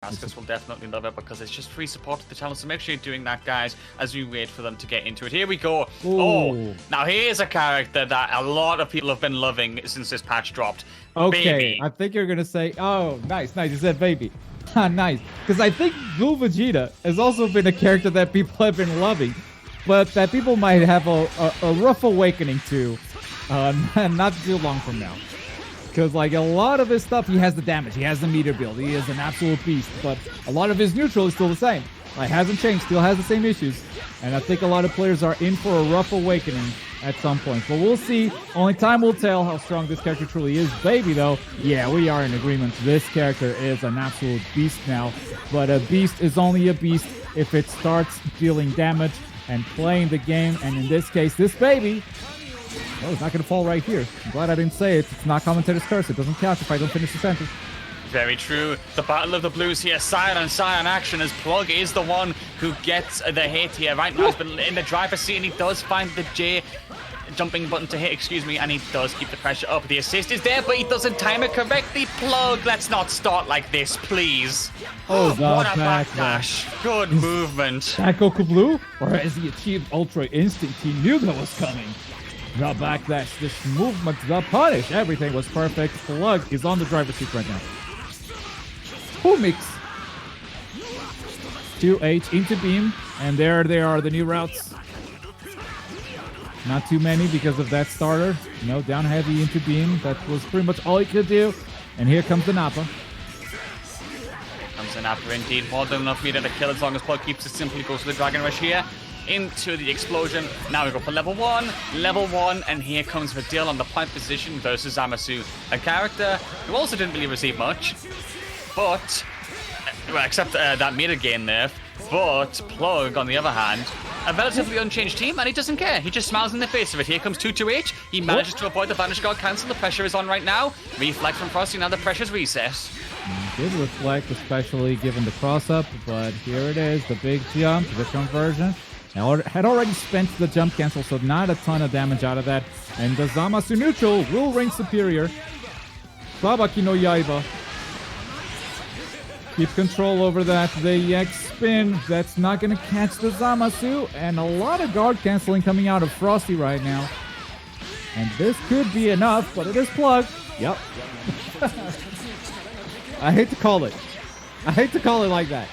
Askers will definitely love it because it's just free support to the channel, so make sure you're doing that, guys, as we wait for them to get into it. Here we go. Ooh. Oh, now here's a character that a lot of people have been loving since this patch dropped. Okay, Baby. I think you're gonna say, oh, nice, you said baby. Nice, because I think Blue Vegeta has also been a character that people have been loving, but that people might have a rough awakening to not too long from now. Because, like, a lot of his stuff, he has the damage, he has the meter build, he is an absolute beast, but a lot of his neutral is still the same. Like, hasn't changed, still has the same issues, and I think a lot of players are in for a rough awakening at some point. But we'll see. Only time will tell how strong this character truly is. Baby, though, yeah, we are in agreement. This character is an absolute beast now, but a beast is only a beast if it starts dealing damage and playing the game, and in this case, this baby... Oh, it's not going to fall right here. I'm glad I didn't say it. It's not Commentator's curse. It doesn't count if I don't finish the sentence. Very true. The Battle of the Blues here. Scion action as Plug is the one who gets the hit here. Right now, he's been in the driver's seat, and he does find the J jumping button to hit, and he does keep the pressure up. The assist is there, but he doesn't time it correctly. Plug, let's not start like this, please. Oh, what a backdash. Good movement. That Goku Blue? Or has he achieved Ultra Instinct? He knew that was coming. The backdash, this movement, the punish, everything was perfect. Plug is on the driver's seat right now. Who mix? 2H into beam, and there they are, the new routes. Not too many because of that starter. No, down heavy into beam. That was pretty much all he could do. And here comes the Nappa. Comes the Nappa indeed. More than enough meter to kill as long as Plug keeps it simple. He goes for the Dragon Rush here. Into the explosion. Now we go for level 1, and here comes Vidil on the point position versus Zamasu, a character who also didn't really receive much, but, well, except that meter gain nerf, but Plug, on the other hand, a relatively unchanged team, and he doesn't care. He just smiles in the face of it. Here comes 2-2H. He manages to avoid the Vanish Guard cancel. The pressure is on right now. Reflect from Frosty. Now the pressure's reset. Did reflect, especially given the cross-up, but here it is, the big jump, the conversion. Had already spent the jump cancel, so not a ton of damage out of that. And the Zamasu neutral will reign superior. Babaki no Yaiba. Keep control over that. The X spin, that's not going to catch the Zamasu. And a lot of guard canceling coming out of Frosty right now. And this could be enough, but it is Plug. Yep. I hate to call it. I hate to call it like that.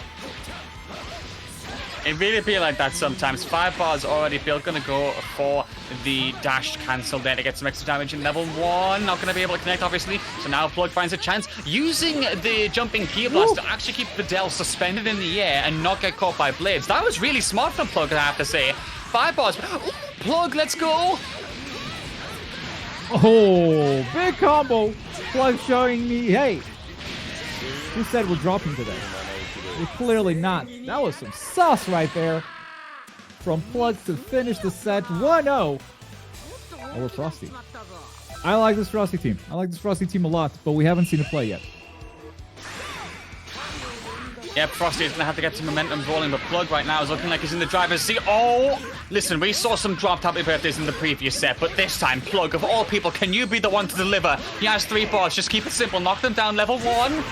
It really be like that sometimes. 5 bars already built, gonna go for the dash cancel there to get some extra damage in level 1. Not gonna be able to connect, obviously. So now Plug finds a chance using the jumping Ki Blast to actually keep Videl suspended in the air and not get caught by blades. That was really smart from Plug, I have to say. 5 bars. Ooh, Plug, let's go. Oh, big combo. Plug showing me, hey, who said we're dropping today? We're clearly not. That was some sauce right there. From Plug to finish the set 1-0 over Frosty. I like this Frosty team. I like this Frosty team a lot, but we haven't seen it play yet. Yep, Frosty is going to have to get some momentum rolling, but Plug right now is looking like he's in the driver's seat. Oh, listen, we saw some dropped happy birthdays in the previous set, but this time, Plug, of all people, can you be the one to deliver? He has 3 bars. Just keep it simple. Knock them down. Level 1.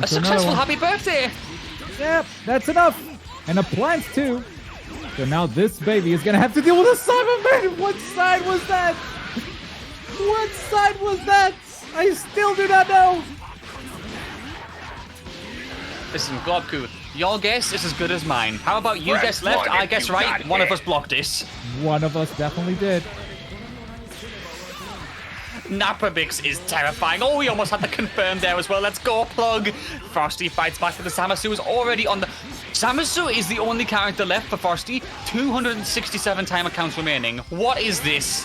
A successful happy birthday. Yep, that's enough. And a plant too. So now this baby is going to have to deal with a Cyberman. What side was that? What side was that? I still do not know. Listen, Globku, your guess is as good as mine. How about you guess left, I guess right? One of us blocked this. One of us definitely did. Napabix is terrifying. Oh, we almost had to confirm there as well. Let's go, Plug. Frosty fights back, but the Zamasu is already on the... Zamasu is the only character left for Frosty. 267 timer counts remaining. What is this?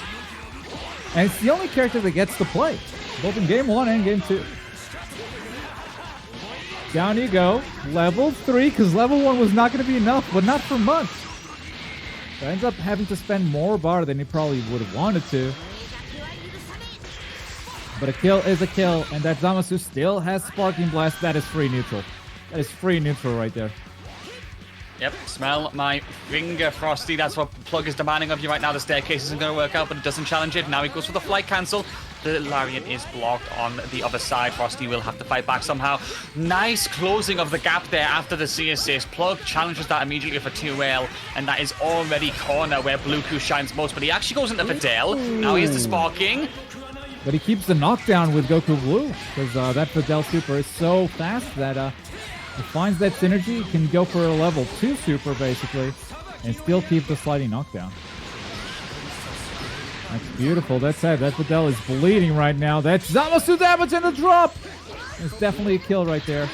And it's the only character that gets to play, both in game 1 and game 2. Down you go. Level 3, because level 1 was not going to be enough, but not for months. So ends up having to spend more bar than he probably would have wanted to. But a kill is a kill, and that Zamasu still has Sparking Blast. That is free neutral. That is free neutral right there. Yep, smell my finger, Frosty. That's what Plug is demanding of you right now. The staircase isn't going to work out, but it doesn't challenge it. Now he goes for the flight cancel. The Lariat is blocked on the other side. Frosty will have to fight back somehow. Nice closing of the gap there after the C assist. Plug challenges that immediately for 2L, and that is already corner where Bluku shines most, but he actually goes into Videl. Now here's the sparking. But he keeps the knockdown with Goku Blue, because that Videl super is so fast that he finds that synergy, can go for a level 2 super basically, and still keep the sliding knockdown. That's beautiful. That said, that Videl is bleeding right now. That's Zamasu damage and a drop! It's definitely a kill right there.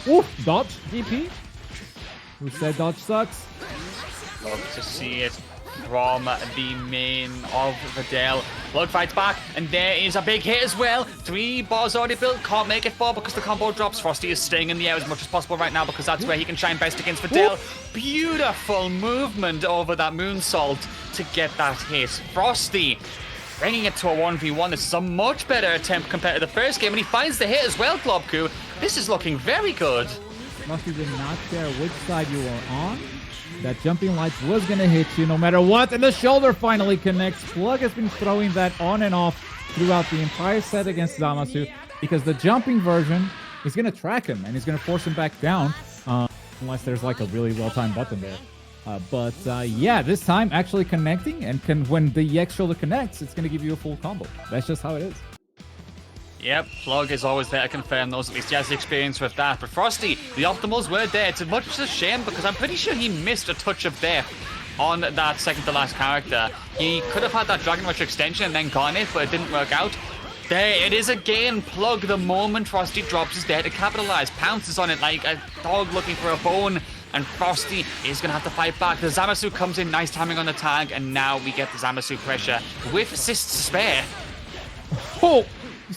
Oof, dodge, DP. Who said dodge sucks? Love to see it from the main of Videl. Plug fights back, and there is a big hit as well. 3 bars already built, can't make it 4 because the combo drops. Frosty is staying in the air as much as possible right now because that's where he can shine best against Videl. Beautiful movement over that moonsault to get that hit. Frosty bringing it to a 1v1. This is a much better attempt compared to the first game, and he finds the hit as well, Globku. This is looking very good. Frosty did not care which side you were on. That jumping light was going to hit you no matter what, and the shoulder finally connects. Plug has been throwing that on and off throughout the entire set against Zamasu because the jumping version is going to track him and he's going to force him back down unless there's like a really well-timed button there. But yeah, this time actually connecting, and when the EX shoulder connects, it's going to give you a full combo. That's just how it is. Yep, Plug is always there to confirm those. At least he has the experience with that. But Frosty, the optimals were there. It's much a shame because I'm pretty sure he missed a touch of death on that second to last character. He could have had that Dragon Rush extension and then gotten it, but it didn't work out. There it is again. Plug, the moment Frosty drops, is there to capitalize. Pounces on it like a dog looking for a bone. And Frosty is going to have to fight back. The Zamasu comes in, nice timing on the tag. And now we get the Zamasu pressure with assists to spare. Oh!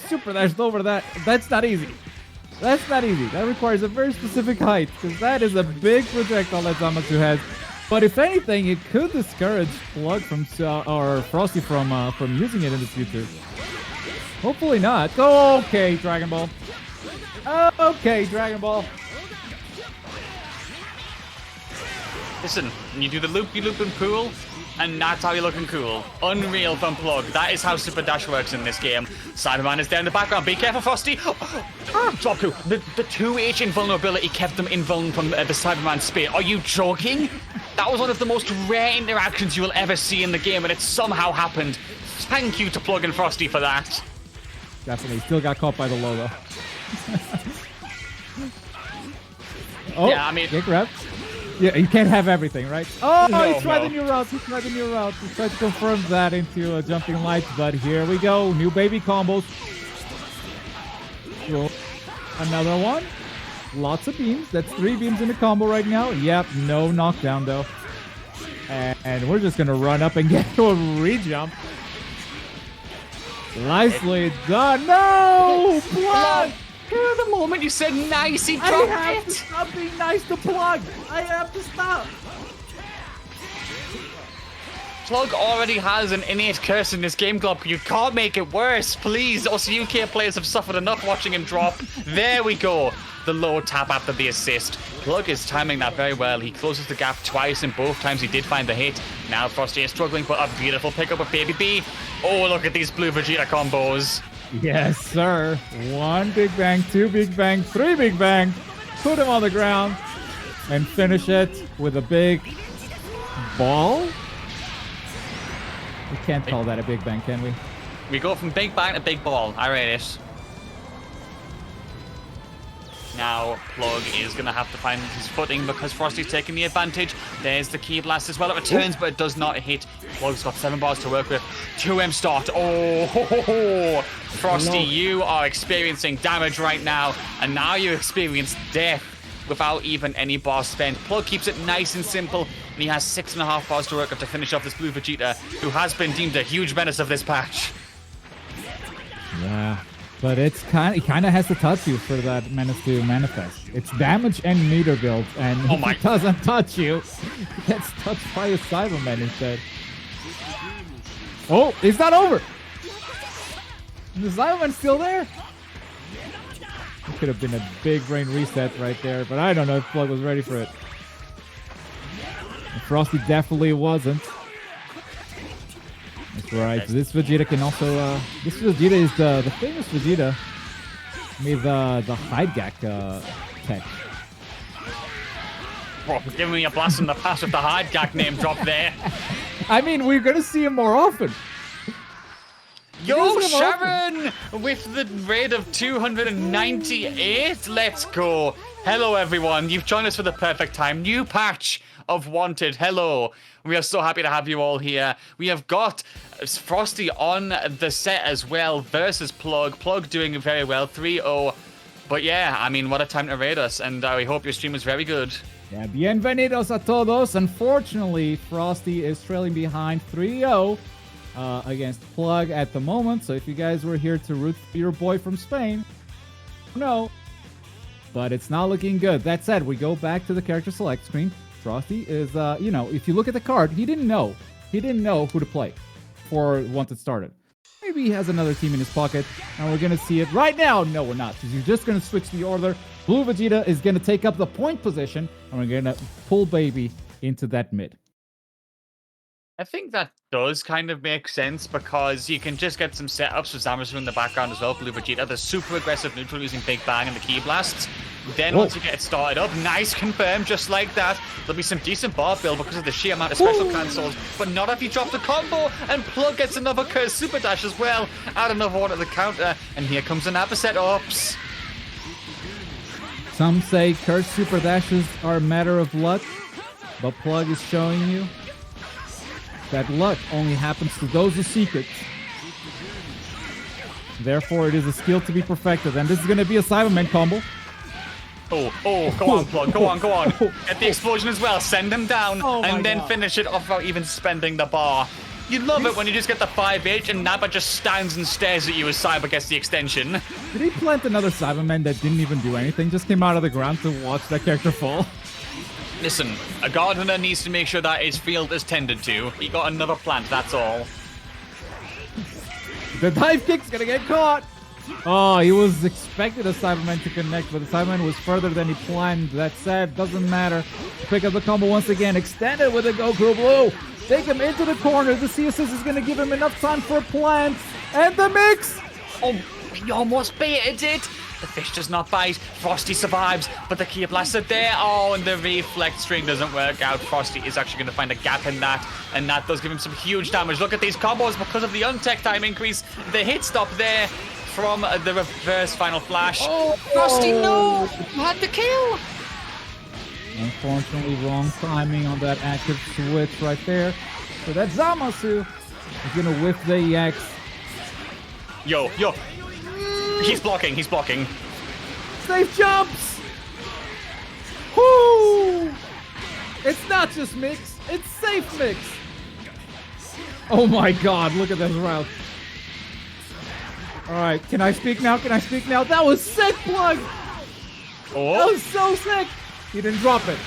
Super dashed over that. That's not easy. That's not easy. That requires a very specific height because that is a big projectile that Zamasu has. But if anything, it could discourage Plug from or Frosty from using it in the future. Hopefully not. Oh, okay, Dragon Ball. Okay, Dragon Ball. Listen, when you do the loop, you loop and pool. And that's how you're looking cool. Unreal from Plug. That is how Super Dash works in this game. Cyberman is there in the background. Be careful, Frosty. Drop 2. The 2H invulnerability kept them invulnerable from the Cyberman spit. Are you joking? That was one of the most rare interactions you will ever see in the game, and it somehow happened. Thank you to Plug and Frosty for that. Definitely. Still got caught by the logo. Oh, yeah, I mean... Get grabbed. Yeah, you can't have everything, right? Oh, no, he tried the new route. He tried the new route. He tried to confirm that into a jumping light, but here we go. New baby combos. Roll. Another one. Lots of beams. That's 3 beams in the combo right now. Yep, no knockdown though. And we're just gonna run up and get to a re-jump. Nicely done. No! Plug! The moment you said nice, he dropped it. I have to stop being nice to Plug. I have to stop. Plug already has an innate curse in this game, Glob. You can't make it worse, please. Us UK players have suffered enough watching him drop. There we go. The low tap after the assist. Plug is timing that very well. He closes the gap twice, and both times he did find the hit. Now Frosty is struggling, but a beautiful pickup of Baby B. Oh, look at these blue Vegeta combos. Yes, sir. 1 big bang, 2 big bang, 3 big bang. Put him on the ground and finish it with a big ball. We can't call that a big bang, can we? We go from big bang to big ball. I rate it. Now Plug is going to have to find his footing because Frosty's taking the advantage. There's the key blast as well. It returns, but it does not hit. Plug's got 7 bars to work with. 2M start. Oh, ho, ho, ho. Frosty, you are experiencing damage right now, and now you experience death without even any bars spent. Plug keeps it nice and simple, and he has 6.5 bars to work with to finish off this blue Vegeta, who has been deemed a huge menace of this patch. Yeah. But it kind of has to touch you for that menace to manifest. It's damage and meter build, and if it doesn't touch you, it gets touched by a Cyberman instead. Oh, it's not over! The Cyberman's still there? It could have been a big brain reset right there, but I don't know if Plug was ready for it. And Frosty definitely wasn't. That's right. This Vegeta can also. This Vegeta is the famous Vegeta with the hide gak tech. Bro, giving me a blast from the past with the hide gag name drop there. I mean, we're gonna see him more often. Yo, Sharon! With the rate of 298, let's go. Hello, everyone. You've joined us for the perfect time. New patch of Wanted. Hello. We are so happy to have you all here. We have got Frosty on the set as well versus Plug. Plug doing very well, 3-0. But yeah, I mean, what a time to raid us. And we hope your stream is very good. Yeah, bienvenidos a todos. Unfortunately, Frosty is trailing behind 3-0 against Plug at the moment. So if you guys were here to root for your boy from Spain, no. But it's not looking good. That said, we go back to the character select screen. Frosty is, you know, if you look at the card, he didn't know. He didn't know who to play for once it started. Maybe he has another team in his pocket, and we're going to see it right now. No, we're not, because you're just going to switch the order. Blue Vegeta is going to take up the point position, and we're going to pull Baby into that mid. I think that does kind of make sense because you can just get some setups with Zamasu in the background as well. Blue Vegeta, the super aggressive neutral using Big Bang and the Ki Blasts. Then once you get it started up, nice confirm, just like that. There'll be some decent bar build because of the sheer amount of special cancels, but not if you drop the combo. And Plug gets another Curse Super Dash as well. Add another one at the counter, and here comes another setups. Some say Curse Super Dashes are a matter of luck, but Plug is showing you that luck only happens to those with secrets. Therefore, it is a skill to be perfected. And this is going to be a Cyberman combo. Oh, go on, Plug, go on. Get the explosion as well, send him down, and then finish it off without even spending the bar. You love it when you just get the 5H and Nappa just stands and stares at you as Cyber gets the extension. Did he plant another Cyberman that didn't even do anything? Just came out of the ground to watch that character fall? Listen, a gardener needs to make sure that his field is tended to. He got another plant, that's all. The dive kick's gonna get caught! Oh, he was expecting a Cyberman to connect, but the Cyberman was further than he planned. That said, doesn't matter. Pick up the combo once again, extend it with a Goku Blue. Take him into the corner. The CSS is gonna give him enough time for a plant. And the mix! Oh, he almost baited it! The fish does not bite. Frosty survives, but the Ki Blasts are there. Oh, and the reflect string doesn't work out. Frosty is actually going to find a gap in that, and that does give him some huge damage. Look at these combos because of the untech time increase. The hit stop there from the reverse final flash. Oh, Frosty, no! You had the kill! Unfortunately, wrong timing on that active switch right there. So that Zamasu is going to whiff the EX. Yo. He's blocking. Safe jumps! Whoo! It's not just mix, it's safe mix. Oh my god, look at this route. Alright, can I speak now? That was sick, Plug! Oh. That was so sick! He didn't drop it.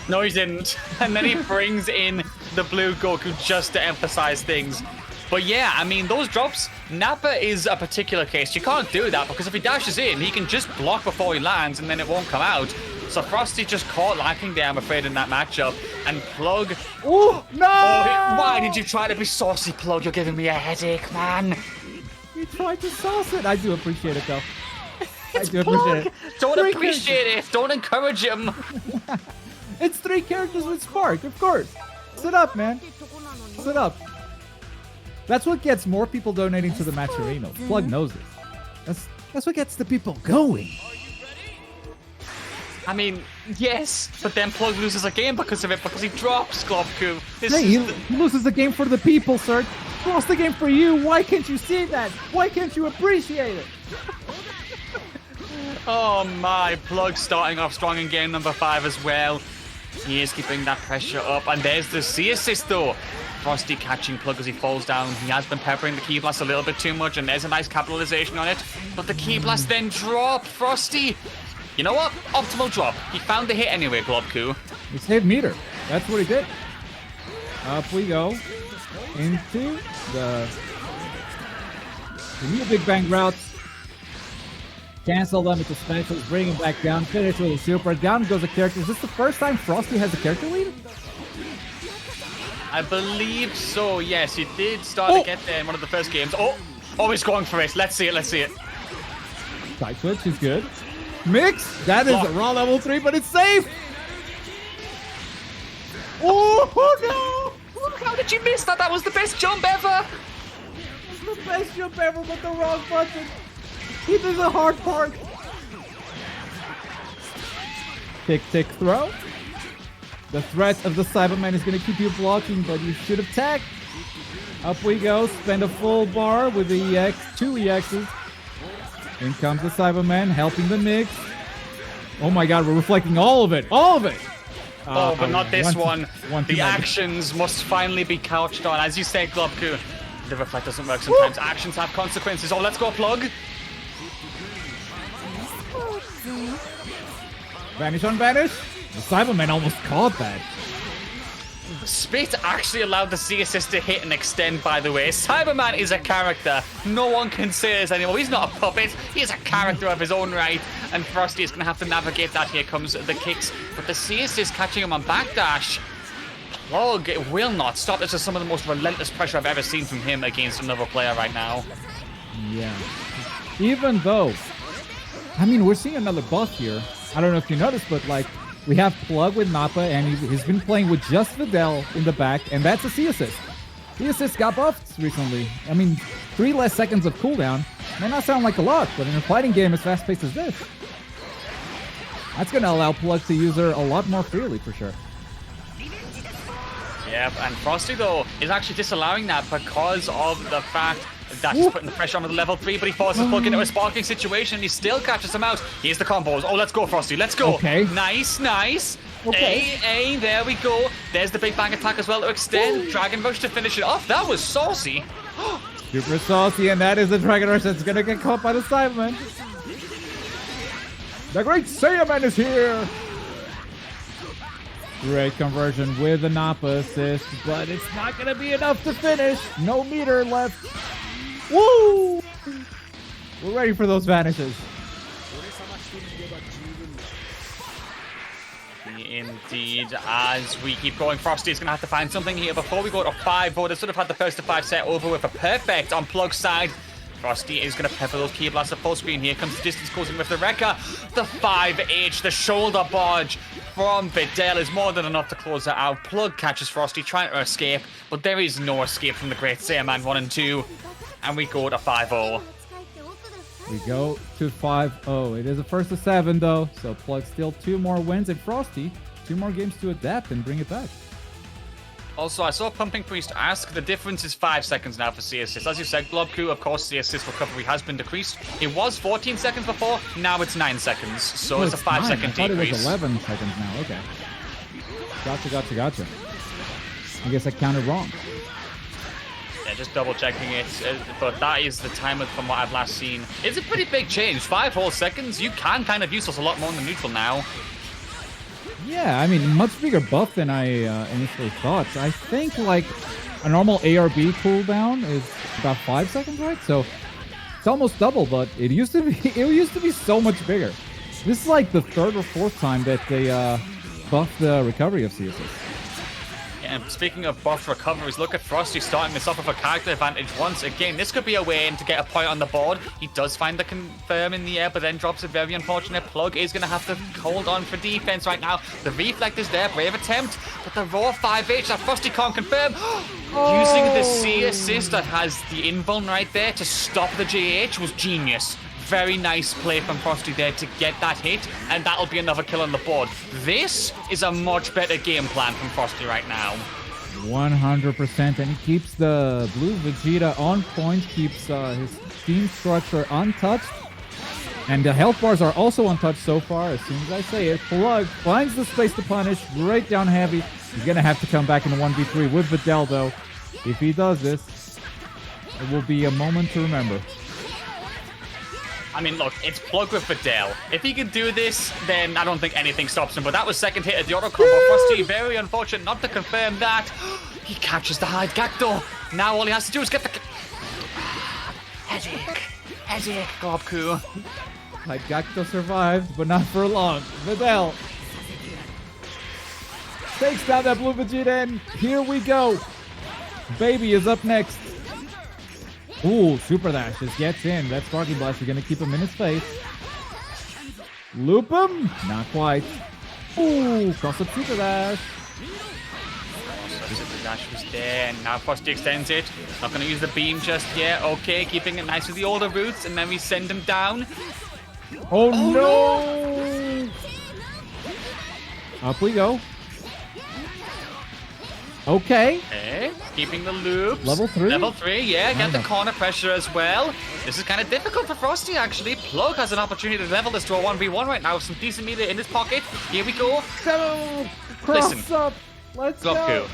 No, he didn't. And then he brings in the blue Goku just to emphasize things. But yeah, I mean, those drops, Nappa is a particular case. You can't do that because if he dashes in, he can just block before he lands and then it won't come out. So Frosty just caught lacking there, I'm afraid, in that matchup. And Plug... Oh, no! Why did you try to be saucy, Plug? You're giving me a headache, man. You tried to sauce it. I do appreciate it, though. It's Plug. Don't appreciate it. Don't encourage him. It's 3 characters with Spark, of course. Sit up, man. Sit up. That's what gets more people donating to the match arena. Plug knows this. That's what gets the people going. I mean, yes, but then Plug loses a game because of it, because he drops Globku. He loses the game for the people, sir. He lost the game for you. Why can't you see that? Why can't you appreciate it? Oh my, Plug starting off strong in game number 5 as well. He is keeping that pressure up, and there's the C assist though. Frosty catching Plug as he falls down. He has been peppering the Ki Blast a little bit too much, and there's a nice capitalization on it. But the Ki Blast then drop. Frosty, you know what? Optimal drop. He found the hit anyway, Globku. He saved meter. That's what he did. Up we go into the new Big Bang routes. Cancel them into specials, bring him back down, finish with a super. Down goes a character. Is this the first time Frosty has a character lead? I believe so, yes. He did start to get there in one of the first games. Oh, he's going for it. Let's see it, let's see it. Side switch is good. Mix! That is a raw level 3, but it's safe! Oh, no! How did you miss that? That was the best jump ever! The best jump ever, but the wrong button. He did the hard part. Tick, tick, throw. The threat of the Cyberman is going to keep you blocking, but you should attack. Up we go. Spend a full bar with the EX. 2 EXs. In comes the Cyberman, helping the mix. Oh my god, we're reflecting all of it. All of it! But not this one. The too actions must finally be couched on. As you said, Globku, the reflect doesn't work sometimes. Actions have consequences. Oh, let's go, Plug. Vanish on vanish. The Cyberman almost caught that. Spit actually allowed the C assist to hit and extend, by the way. Cyberman is a character. No one can say this anymore. He's not a puppet. He is a character of his own right. And Frosty is going to have to navigate that. Here comes the kicks. But the C assist catching him on backdash. Plug will not stop. This is some of the most relentless pressure I've ever seen from him against another player right now. Yeah. Even though, I mean, we're seeing another buff here. I don't know if you noticed, but like, we have Plug with Nappa, and he's been playing with just Videl in the back, and that's a C assist. C assist got buffed recently. I mean, 3 less seconds of cooldown may not sound like a lot, but in a fighting game as fast-paced as this, that's going to allow Plug to use her a lot more freely, for sure. Yeah, and Frosty, though, is actually disallowing that because of the fact that he's putting the pressure on with the level 3, but he forces Plug into a sparking situation, and he still catches him out. Here's the combos. Oh, let's go, Frosty. Let's go. Okay. Nice, nice. Okay. There we go. There's the big bang attack as well to extend. Dragon Rush to finish it off. That was saucy. Super saucy, and that is the Dragon Rush that's going to get caught by the Cyberman. The Great Saiyaman is here. Great conversion with the Nappa assist, but it's not going to be enough to finish. No meter left. Woo! We're ready for those vanishes. Indeed, as we keep going, Frosty is going to have to find something here before we go to 5-0. They sort of had the first to 5 set over with a perfect on Plug's side. Frosty is going to pepper those key blasts at full screen. Here comes the distance closing with the Rekka. The 5H, the shoulder barge from Videl is more than enough to close it out. Plug catches Frosty trying to escape, but there is no escape from the Great Saiyaman 1 and 2. And we go to 5-0. We go to 5-0. It is a first to 7 though, so Plug still 2 more wins, and Frosty 2 more games to adapt and bring it back. Also, I saw Pumping Priest ask, the difference is 5 seconds now for C assist. As you said, Globku, of course, C assist recovery has been decreased. It was 14 seconds before, now it's 9 seconds. So it's a 5-second decrease. I thought it was 11 seconds now, okay. Gotcha. I guess I counted wrong. Yeah, just double checking it, but that is the timer from what I've last seen. It's a pretty big change, 5 whole seconds. You can kind of use this a lot more in the neutral now. Yeah, I mean, much bigger buff than I initially thought. So I think like a normal ARB cooldown is about 5 seconds, right? So it's almost double, but it used to be so much bigger. This is like the 3rd or 4th time that they buffed the recovery of C assist. And speaking of buff recoveries, look at Frosty starting this off with a character advantage once again. This could be a way in to get a point on the board. He does find the confirm in the air, but then drops a very unfortunate. Plug is going to have to hold on for defense right now. The reflect is there, brave attempt, but the raw 5H that Frosty can't confirm. Using the C assist that has the invuln right there to stop the JH was genius. Very nice play from Frosty there to get that hit, and that'll be another kill on the board. This is a much better game plan from Frosty right now. 100%, and he keeps the blue Vegeta on point, keeps his team structure untouched, and the health bars are also untouched so far. As soon as I say it, Plug finds the space to punish, right down heavy. He's going to have to come back in a 1v3 with Videl, though. If he does this, it will be a moment to remember. I mean, look, it's Plug with Videl. If he can do this, then I don't think anything stops him. But that was second hit of the auto combo. Frosty, very unfortunate not to confirm that. He catches the hide Gacto. Now all he has to do is get the... Headache, Globku. Hide Gacto survived, but not for long. Videl. Takes down that blue Vegeta, and here we go. Baby is up next. Ooh, Super Dash just gets in. That Sparky Blast is going to keep him in his face. Loop him? Not quite. Ooh, cross up Super Dash. Super Dash was there, and now Frosty extends it. Not going to use the beam just yet. Okay, keeping it nice with the older roots, and then we send him down. Oh no! Up we go. Okay. Okay, keeping the loops. Level 3? Level 3, yeah. Get the corner pressure as well. This is kind of difficult for Frosty, actually. Plug has an opportunity to level this to a 1v1 right now with some decent meter in his pocket. Here we go. Go! Cross Listen. up. Let's go.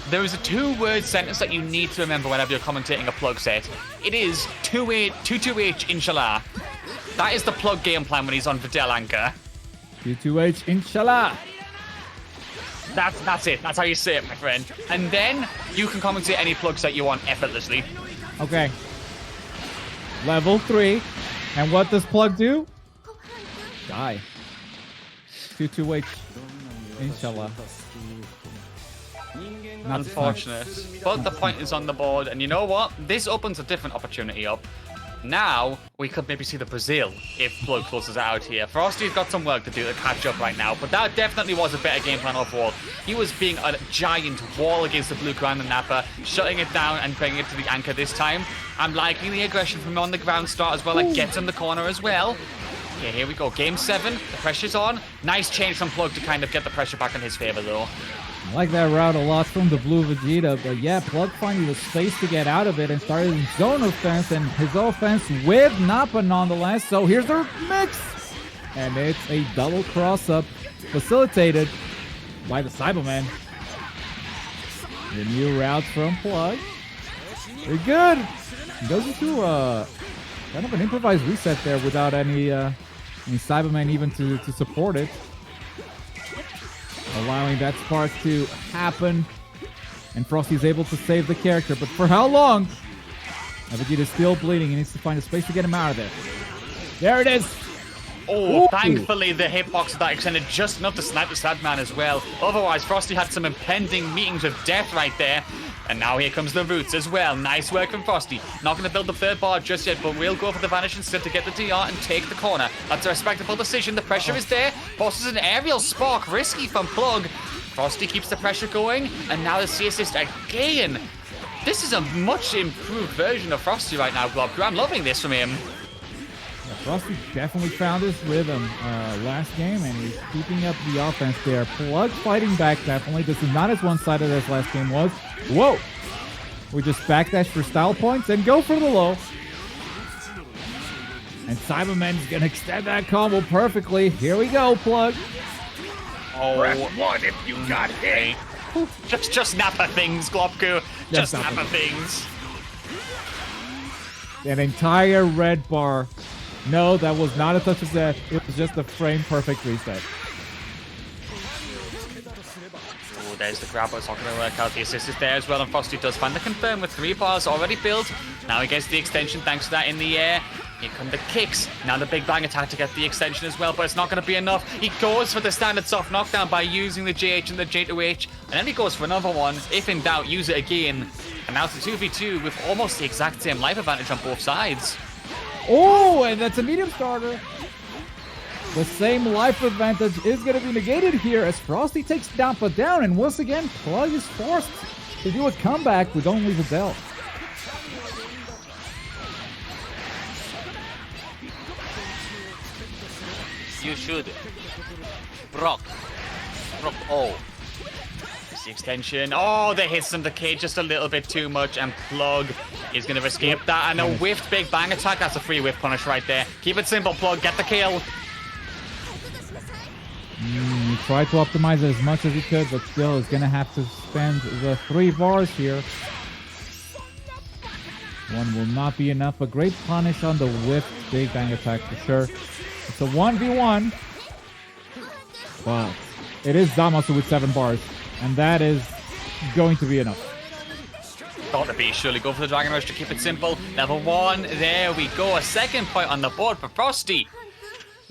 There is a 2-word sentence that you need to remember whenever you're commentating a plug set. It is 2-2H, inshallah. That is the plug game plan when he's on Videl Anchor. 2-2H, inshallah. That's it. That's how you say it, my friend. And then you can commentate any plug set you want effortlessly. Okay. Level 3. And what does Plug do? Die. 2-2H, inshallah. Not Unfortunate. But the point is on the board, and you know what? This opens a different opportunity up. Now, we could maybe see the Brazil if Plug closes out here. Frosty's got some work to do to catch up right now, but that definitely was a better game plan overall. He was being a giant wall against the blue ground and Nappa, shutting it down and bringing it to the anchor this time. I'm liking the aggression from on the ground start as well. It gets in the corner as well. Okay, here we go. Game 7. The pressure's on. Nice change from Plug to kind of get the pressure back in his favor, though. I like that route a lot from the blue Vegeta, but yeah, Plug finding the space to get out of it and started his zone offense, and his offense with Nappa nonetheless. So here's their mix, and it's a double cross-up facilitated by the Cyberman. The new route from Plug. Very good. He goes into kind of an improvised reset there without any Cyberman even to support it. Allowing that spark to happen. And Frosty's able to save the character. But for how long? Vegeta's still bleeding. He needs to find a space to get him out of there. There it is. Oh, Ooh. Thankfully the hitbox of that extended just enough to snipe the Sadman as well. Otherwise, Frosty had some impending meetings with death right there. And now here comes the roots as well. Nice work from Frosty. Not going to build the third bar just yet, but we'll go for the vanish instead to get the DR and take the corner. That's a respectable decision. The pressure is there. Forces an aerial spark. Risky from Plug. Frosty keeps the pressure going. And now the C assist again. This is a much improved version of Frosty right now, Globker. I'm loving this from him. Yeah, Frosty definitely found his rhythm last game, and he's keeping up the offense there. Plug fighting back definitely. This is not as one-sided as last game was. Whoa! We just backdash for style points and go for the low. And Cyberman's gonna extend that combo perfectly. Here we go, Plug. Oh, what if you got hit? Just Nappa things, Globku. Just Nappa things. An entire red bar. No, that was not a touch of death. It was just a frame-perfect reset. Oh, there's the grab, but it's not going to work out. The assist is there as well, and Frosty does find the confirm with 3 bars already built. Now he gets the extension thanks to that in the air. Here come the kicks. Now the big bang attack to get the extension as well, but it's not going to be enough. He goes for the standard soft knockdown by using the JH and the J2H, and then he goes for another one. If in doubt, use it again. And now it's a 2v2 with almost the exact same life advantage on both sides. Oh, and that's a medium starter. The same life advantage is going to be negated here as Frosty takes Dampa down, and once again, Plug is forced to do a comeback with only Videl. You should. Brock. Oh. It's the extension. Oh, they hits him the cage just a little bit too much, and Plug is going to escape that. And a whiffed big bang attack. That's a free whiff punish right there. Keep it simple, Plug. Get the kill. He tried to optimize it as much as he could, but still is going to have to spend the 3 bars here. One will not be enough. A great punish on the whiffed big bang attack for sure. It's a 1v1. But it is Zamasu with 7 bars. And that is going to be enough. Got to be. Surely go for the Dragon Rush to keep it simple. Level 1. There we go. A second point on the board for Frosty.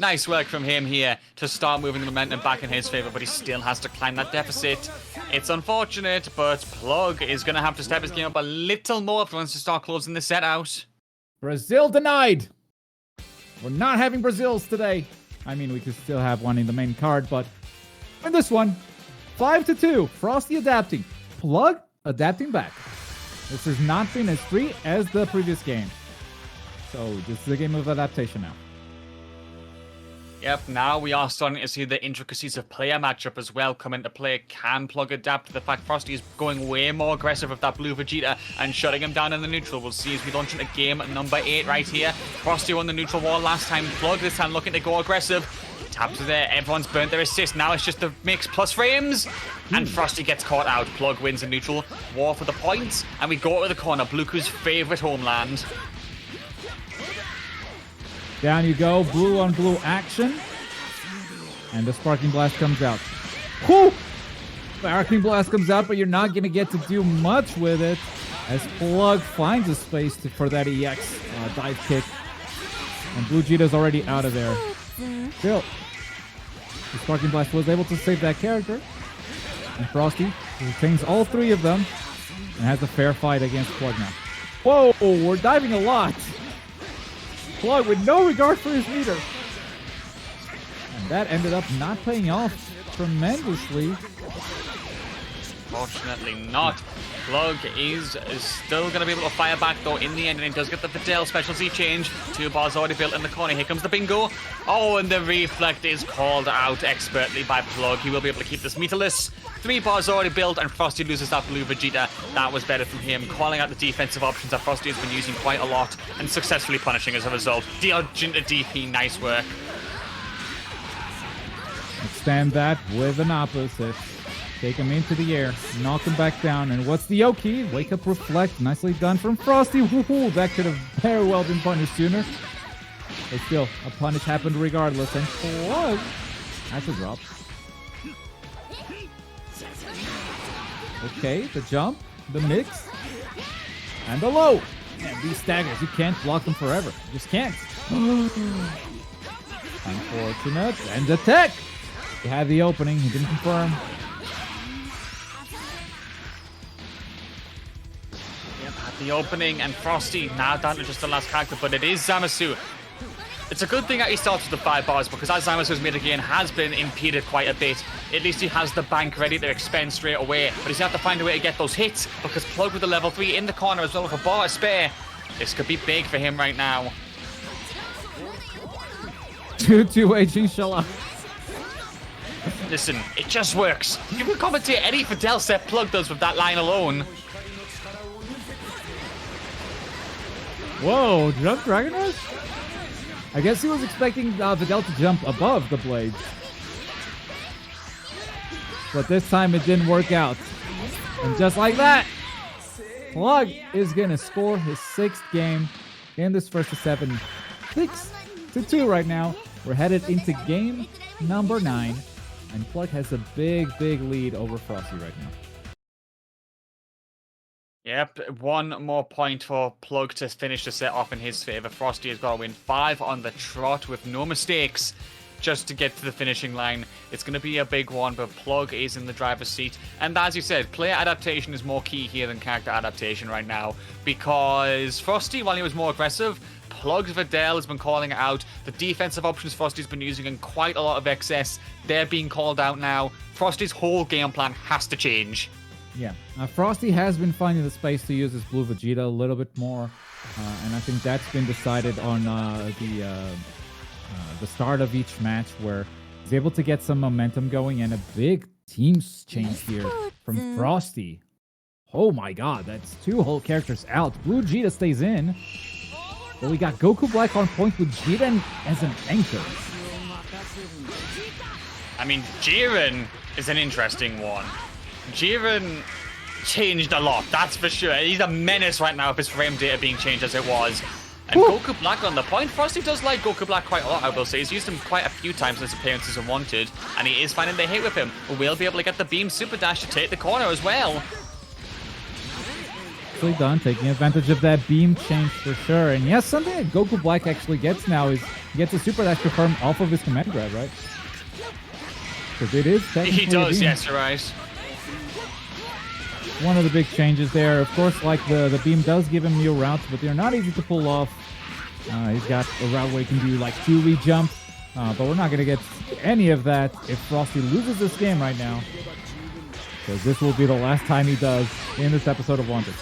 Nice work from him here to start moving the momentum back in his favor, but he still has to climb that deficit. It's unfortunate, but Plug is going to have to step his game up a little more if he wants to start closing the set out. Brazil denied. We're not having Brazils today. I mean, we could still have one in the main card, but in this one, 5-2. Frosty adapting. Plug adapting back. This has not been as free as the previous game. So this is a game of adaptation now. Yep, now we are starting to see the intricacies of player matchup as well come into play. Can Plug adapt to the fact Frosty is going way more aggressive with that blue Vegeta and shutting him down in the neutral? We'll see as we launch into game number 8 right here. Frosty won the neutral wall last time. Plug this time looking to go aggressive. Taps there, everyone's burnt their assist. Now it's just the mix plus frames. And Frosty gets caught out. Plug wins in neutral. War for the points. And we go to the corner. Bluku's favorite homeland. Down you go, blue on blue action. And the Sparking Blast comes out. Whew! Sparking Blast comes out, but you're not going to get to do much with it as Plug finds a space for that EX dive kick. And Blue Vegeta's already out of there. Still, the Sparking Blast was able to save that character. And Frosty retains all 3 of them and has a fair fight against Plug now. Whoa, we're diving a lot. Plug with no regard for his meter. And that ended up not paying off tremendously. Fortunately not. Plug is still going to be able to fire back though in the end, and he does get the Videl specialty change. 2 bars already built in the corner. Here comes the bingo. Oh, and the reflect is called out expertly by Plug. He will be able to keep this meterless. 3 bars already built, and Frosty loses that blue Vegeta. That was better from him, calling out the defensive options that Frosty has been using quite a lot and successfully punishing as a result. Dodge into DP, nice work. Extend that with an opposite. Take him into the air, knock him back down, and what's the Yoki? Wake up, reflect. Nicely done from Frosty. Woohoo! That could have very well been punished sooner. But still, a punish happened regardless, and Plug has a drop. Okay, the jump, the mix, and the low. And these staggers, you can't block them forever. You just can't. Unfortunate. And the tech! He had the opening, he didn't confirm. Yep, at the opening, and Frosty now down to just the last character, but it is Zamasu. It's a good thing that he starts with the 5 bars, because as Zamasu's mid again has been impeded quite a bit, at least he has the bank ready to expend straight away. But he's going to have to find a way to get those hits, because Plug with the level 3 in the corner as well with a bar to spare. This could be big for him right now. 2-2-H, inshallah. Listen, it just works. You can commentate any Videl set Plug does with that line alone. Whoa, jump Dragon Rush? I guess he was expecting Videl to jump above the blade. But this time it didn't work out. And just like that, Plug is going to score his 6th game in this first of 7. 6-2 right now. We're headed into game number 9. And Plug has a big, big lead over Frosty right now. Yep, 1 more point for Plug to finish the set off in his favor. Frosty has got to win 5 on the trot with no mistakes just to get to the finishing line. It's going to be a big one, but Plug is in the driver's seat. And as you said, player adaptation is more key here than character adaptation right now, because Frosty, while he was more aggressive, Plug's Videl has been calling it out. The defensive options Frosty's been using in quite a lot of excess, they're being called out now. Frosty's whole game plan has to change. Yeah, Frosty has been finding the space to use his blue Vegeta a little bit more, and I think that's been decided on the start of each match, where he's able to get some momentum going, and a big team change here from Frosty. Oh my god, that's 2 whole characters out. Blue Vegeta stays in, but we got Goku Black on point with Jiren as an anchor. I mean, Jiren is an interesting one. Jiren changed a lot, that's for sure. He's a menace right now with his frame data being changed as it was. And Goku Black on the point. Frosty does like Goku Black quite a lot, I will say. He's used him quite a few times in his appearances and wanted, and he is finding the hit with him. We'll be able to get the beam super dash to take the corner as well. nicely done, taking advantage of that beam change for sure. And yes, something that Goku Black actually gets now is he gets a super dash confirm off of his command grab, right? Because it is technically He does, a beam. yes, you're right. One of the big changes there. Of course, like the beam does give him new routes, but they're not easy to pull off. He's got a route where he can do like 2 re-jumps, but we're not going to get any of that if Frosty loses this game right now. Because this will be the last time he does in this episode of Wanted.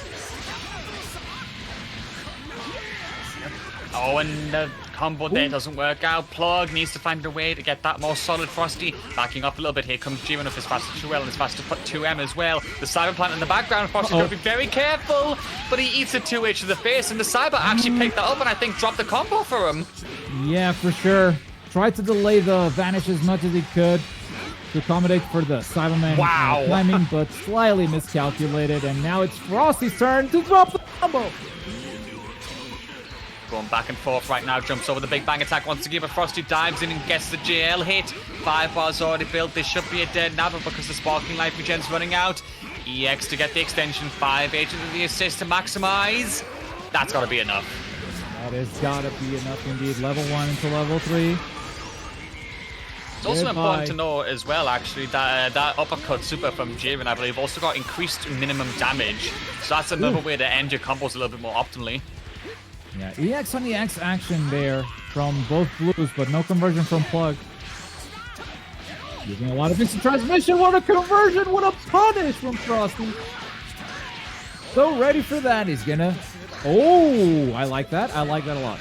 Oh, and the combo there doesn't work out. Plug needs to find a way to get that more solid Frosty. Backing up a little bit. Here comes Jiren with his faster 2L and his faster 2M as well. The Cyber Plant in the background. Frosty's got to be very careful. But he eats a 2H to the face, and the Cyber actually picked that up and I think dropped the combo for him. Yeah, for sure. Tried to delay the vanish as much as he could to accommodate for the Cyberman timing, but slightly miscalculated. And now it's Frosty's turn to drop the combo. Going back and forth right now, jumps over the big bang attack, wants to give a Frosty, dives in and gets the JL hit. 5 bars already built, this should be a dead now, but because the sparking life regen's running out, EX to get the extension, 5 agent to the assist to maximize. That's gotta be enough. That has gotta be enough indeed. Level 1 into level 3. It's also important to know as well, actually, that that uppercut super from Jiren, I believe, also got increased minimum damage. So that's another way to end your combos a little bit more optimally. Yeah, EX on EX action there from both blues, but no conversion from Plug. Using a lot of instant transmission. What a conversion! What a punish from Frosty! So ready for that. He's gonna... Oh, I like that. I like that a lot.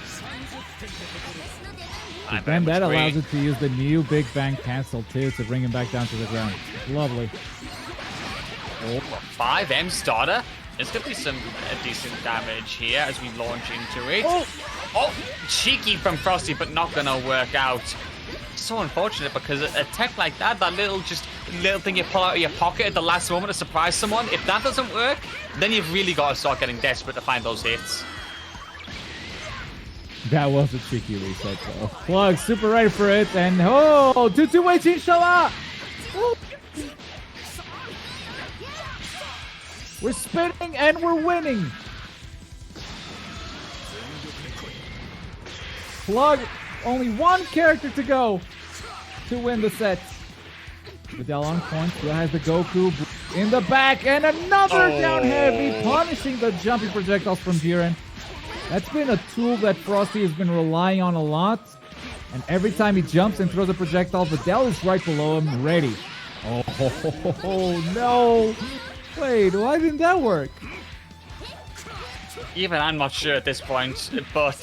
Then that allows it to use the new Big Bang cancel too to bring him back down to the ground. Lovely. Oh, 5M starter. There's going to be some decent damage here as we launch into it. Oh, cheeky from Frosty, but not going to work out. So unfortunate because a tech like that, that little thing you pull out of your pocket at the last moment to surprise someone, if that doesn't work, then you've really got to start getting desperate to find those hits. That was a cheeky reset, though. Plug super ready for it, and oh, 2-2 inshallah! We're spinning and we're winning. Plug, only 1 character to go to win the set. Vidal on point, still has the Goku in the back, and another down heavy, punishing the jumping projectiles from Jiren. That's been a tool that Frosty has been relying on a lot. And every time he jumps and throws a projectile, Vidal is right below him, ready. Oh, no. Wait, why didn't that work? Even I'm not sure at this point, but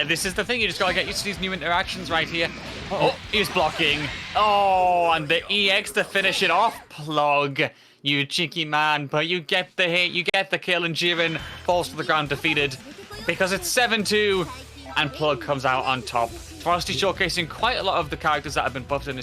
this is the thing. You just gotta get used to these new interactions right here. Oh, he's blocking. Oh, and the EX to finish it off. Plug, you cheeky man. But you get the hit, you get the kill, and Jiren falls to the ground defeated because it's 7-2, and Plug comes out on top. Frosty showcasing quite a lot of the characters that have been buffed in this